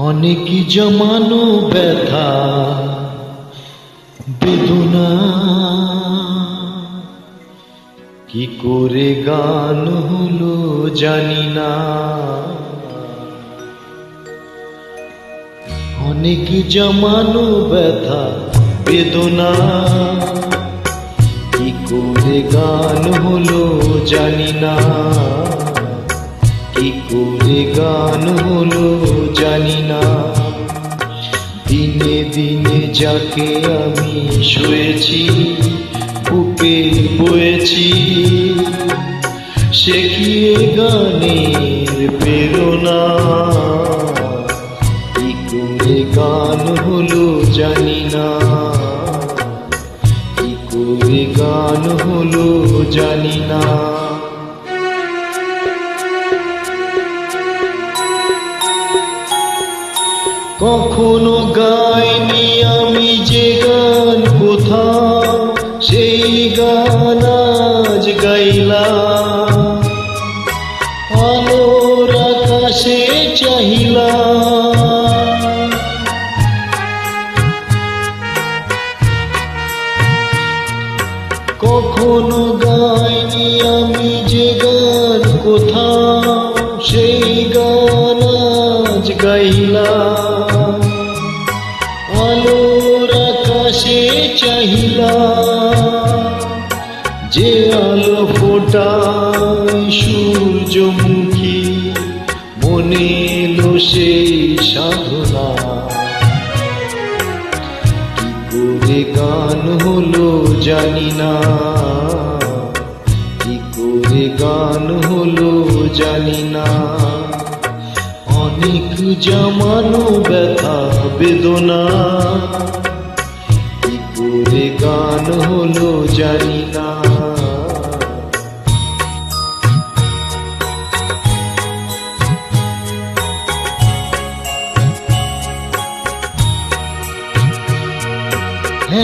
অনেক জমানো ব্যথা বেদনা কি করে গান হলো জানি না। অনেক জমানো ব্যথা বেদনা কি করে গান হলো জানি না, কি করে গান হলো জানি না। দিনে দিনে যাকে আমি শুয়েছি বুকে বয়েছি, সে কি গানের প্রেরণা, কি করে গান হলো জানি না, কি করে গান হলো জানি না। কখনো গাইনি আমি যে গান কোথাও, সেই গান আজ গাইলাম। আলোর আকাশে চাহিলাম, কখনো গাইনি আমি যে গান কোথাও, সেই গান আজ গাইলাম। আলোর আকাশে চাহিলাম, যে আলো ফোটায় সূর্যমুখী, মনে এলো সেই সাধনা। কি করে গান হলো জানি না, কি করে গান হলো জানি না। অনেক জমানো ব্যথা বেদনা কি করে গান হলো জানি না।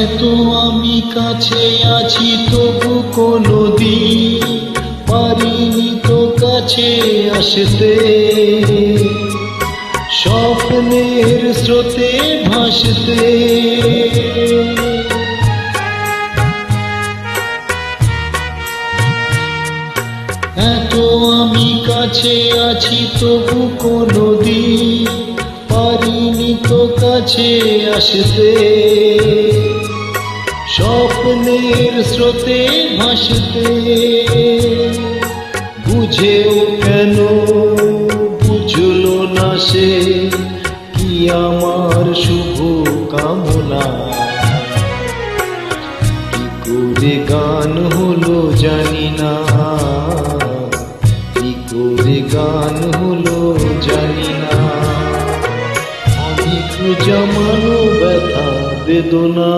এত আমি কাছে আছি তবু কোনো দিন পারিনি তো কাছে আসতে, স্বপ্নের স্রোতে ভাসতে। এত আমি কাছে আছি তবু কোনো দিন পারিনি তো কাছে আসতে, স্বপ্নের স্রোতে ভাসতে। বুঝেও কেন বুঝলো না সে কি আমার শুভ কামনা, কি করে গান হলো জানি না, কি করে গান হলো জানি না। অনেক জমানো ব্যথা বেদনা।